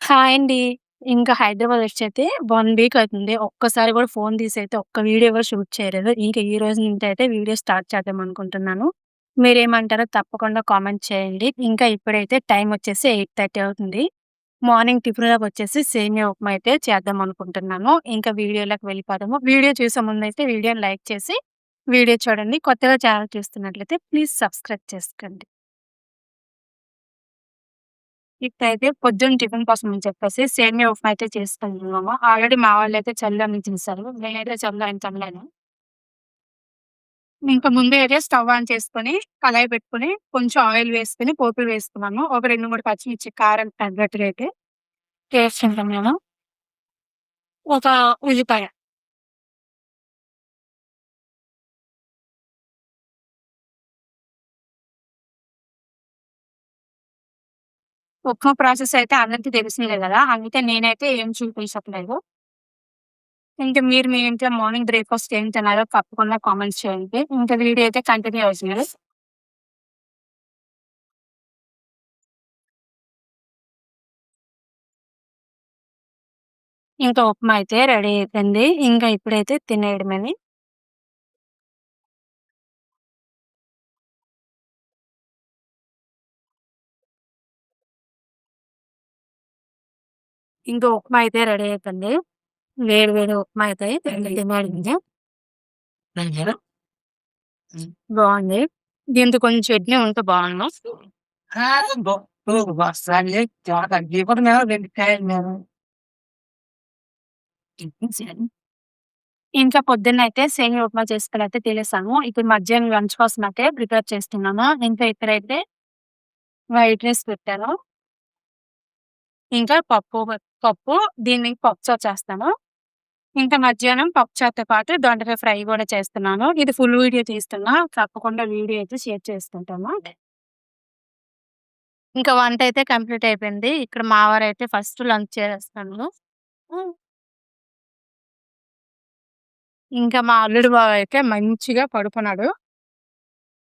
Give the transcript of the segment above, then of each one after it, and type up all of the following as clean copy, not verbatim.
Hi అండి. ఇంకా Hyderabad వచ్చైతే 1 week అవుతుంది. ఒక్కసారి కూడా ఫోను తీసైతే ఒక్క వీడియో కూడా షూట్ చేయలేదు. ఇంక ఈ రోజు నుంచి అయితే వీడియో స్టార్ట్ చేద్దాం అనుకుంటున్నాను. మీరేమంటారో తప్పకుండా కామెంట్ చేయండి. ఇంకా ఇప్పుడైతే టైం వచ్చేసి 8:30 అవుతుంది. మార్నింగ్ టిఫిన్‌లోకొచ్చేసి సేమియా ఉప్మా అయితే చేద్దాం అనుకుంటున్నాను. ఇంకా వీడియోలోకి వెళ్ళిపోదాము. వీడియో చూసే ముందైతే వీడియోని లైక్ చేసి వీడియో చూడండి. కొత్తగా ఛానెల్ చూస్తున్నట్లయితే ప్లీజ్ సబ్స్క్రైబ్ చేసుకోండి. ఇప్పుడైతే పొద్దున్న టిఫిన్ కోసం అని చెప్పేసి సేమియా ఉప్మా అయితే చేసుకుంటున్నాము. ఆల్రెడీ మా వాళ్ళైతే చల్లని చేశారు. నేనైతే చల్లని తినలేను. ఇంకా ముందే అయితే స్టవ్ ఆన్ చేసుకొని, కళాయి పెట్టుకొని, కొంచెం ఆయిల్ వేసుకొని, పోపులు వేసుకున్నాను. ఒక 2, 3 పచ్చిమిర్చి కారం తగ్గట్టుగా అయితే చేసుకుంటున్నాను. ఒక ఉల్లిపాయ. ఉప్మా ప్రాసెస్ అయితే అందరికీ తెలిసిందే గదా! అందుకే నేనైతే ఏం చూపించట్లేదు. ఇంక మీరు మీ ఇంట్లో మార్నింగ్ బ్రేక్‌ఫాస్ట్ ఏం తినాలో తప్పకుండా కామెంట్స్ చేయండి. ఇంకా వీడియో అయితే కంటిన్యూ అవుతుంది. ఇంకా ఉప్మా అయితే రెడీ అయిపోయింది. ఇంకా ఇప్పుడైతే తినేయడమేని. ఇంకా ఉప్మా అయితే రెడీ అయిపోయింది. వేడి వేడి ఉప్మా అయితే తినేయడమే. బావుంది. దీంతో కొంచెం చట్నీ ఉంటే బావుండు. ఇంకా పొద్దున్నయితే సేమియా ఉప్మా చేసుకొనైతే తినేసాము. ఇప్పుడు మధ్యాహ్నం లంచ్ కోసం అయితే ప్రిపేర్ చేస్తున్నాను. ఇంకా ఇక్కడైతే వైట్ రైస్ పెట్టాను. ఇంకా పప్పు దీన్ని పప్పుచారు చేస్తాను. ఇంకా మధ్యాహ్నం పప్పుచారుతో పాటు దొండకాయ ఫ్రై గూడా చేస్తున్నాను. ఇది ఫుల్ వీడియో తీస్తున్నా. తప్పకుండా వీడియో అయితే షేర్ చేసుకుంటాను. ఇంకా వంటయితే కంప్లీట్ అయిపోయింది. ఇక్కడ మా వారైతే ఫస్ట్ లంచ్ చేసేస్తాను. హ్మ్. ఇంకా మా అల్లుడు బావయితే మంచిగా పడుకున్నాడు.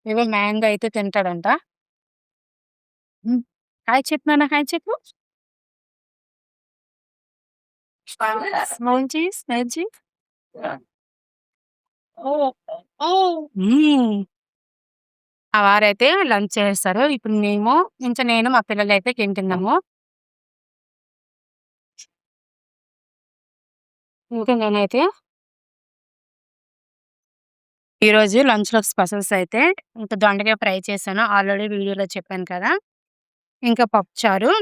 ఏవో మ్యాంగో అయితే తింటాడంట. హ్మ్. హాయ్ చెప్పు నాన్న హాయ్ చెప్పు. స్మైల్ చెయ్యి, స్మైల్ చెయ్యి. ఓహ్! ఓహ్! మా వారైతే లంచ్ చేసేసారు. ఇప్పుడు నేను మా పిల్లలైతే తింటున్నాము. ఇంకా నేనైతే ఈరోజు లంచ్‌లో స్పెషల్స్ అయితే ఇంకా దొండకాయ ఫ్రై చేశాను. ఆల్రెడీ వీడియోలో చెప్పాను కదా! ఇంకా పప్పుచారు,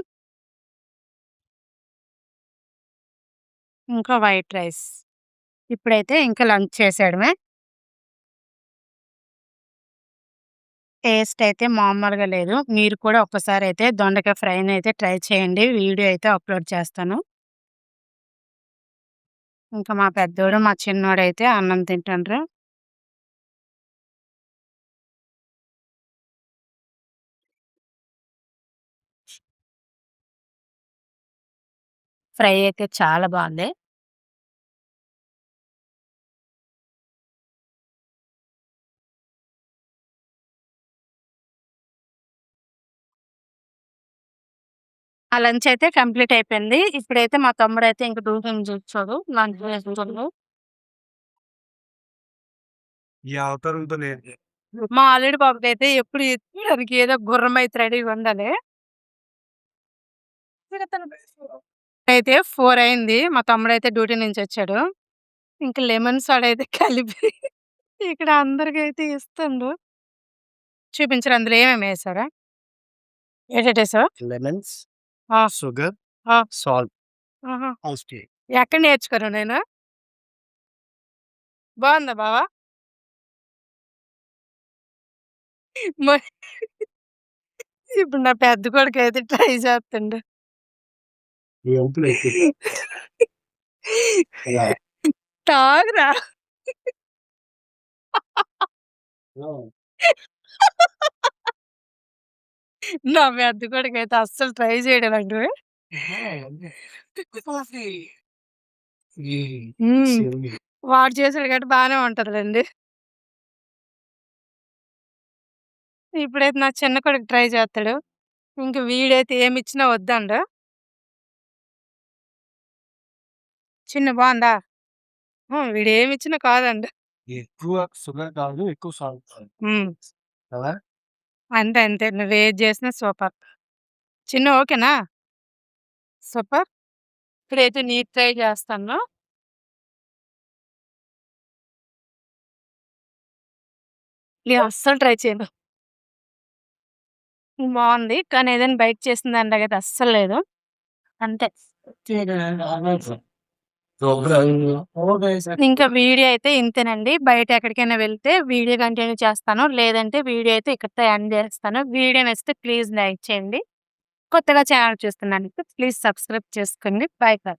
ఇంకా వైట్ రైస్. ఇప్పుడైతే ఇంకా లంచ్ చేసేయడమే. టేస్ట్ అయితే మామూలుగా లేదు. మీరు కూడా ఒక్కసారైతే దొండకాయ ఫ్రైనయితే ట్రై చేయండి. వీడియో అయితే అప్‌లోడ్ చేస్తాను. ఇంకా మా పెద్దోడు, మా చిన్నోడైతే అన్నం తింటుండ్రు. ఫ్రై అయితే చాలా బావుంది. ఆ లంచ్ అయితే కంప్లీట్ అయిపోయింది. ఇప్పుడైతే మా తమ్ముడైతే ఇంక ట్యూషన్ చూస్తాడు. లంచ్ చేస్తుండు. ఈ అవతారంతోనే మా అల్లుడి బాబుకైతే ఎప్పుడు దానికి ఏదో గుర్రమైతే రెడీగా ఉండాలి. అయితే 4 అయింది. మా తమ్ముడైతే డ్యూటీ నుంచొచ్చాడు. ఇంక లెమన్ సోడా అయితే కలిపి ఇక్కడ అందరికైతే ఇస్తుండు. చూపించరా అందులో ఏమేమి ఏసారో? ఏటేటేసావు? లెమన్స్, ఆ! షుగర్, ఆ! సాల్ట్, ఆహా! Ice tea. ఎక్కడ నేర్చుకున్నావు నేను? బావుందా బావ? మరి ఇప్పుడు నా పెద్ద కొడుకైతే ట్రై చేత్తుండు. ఈ వంతులైతే ఇలా తాగురా. ఆ! నా పెద్ద కొడుకైతే అస్సలు ట్రై చేయడు ఇలాంటివి. కాఫీ. ఈ హ్మ్. సేమ్ వాడు చేసాడు కాబట్టి బానే ఉంటదిలెండి. ఇప్పుడైతే నా చిన్న కొడుకు ట్రై చేత్తాడు. ఇంక వీడైతే ఏమిచ్చినా వద్దండు. చిన్న బావుందా? వీడేమిచ్చినా కాదండి. ఎక్కువ షుగర్ కాదు. ఎక్కువ సాల్ట్ కాదు. హ్మ్. కదా! అంతే. అంతే. నువ్వేది జేసినా సూపర్. చిన్ను ఓకేనా? సూపర్. ఇప్పుడైతే నీది ట్రై జేస్తాను. నేను అస్సలు ట్రై చేయను. బావుంది. కానీ ఏదైనా బయట చేసిన దానిలాగైతే అస్సలు లేదు. అంతే. ఇంకా వీడియో అయితే ఇంతేనండి. బయట ఎక్కడికైనా వెళ్తే వీడియో కంటిన్యూ చేస్తాను. లేదంటే వీడియో అయితే ఇక్కడితో ఎండ్ జేస్తాను. వీడియో నచ్చితే ప్లీజ్ లైక్ చేయండి. కొత్తగా ఛానెల్ చూస్తున్నట్లయితే ప్లీజ్ సబ్స్క్రైబ్ చేసుకోండి. By by.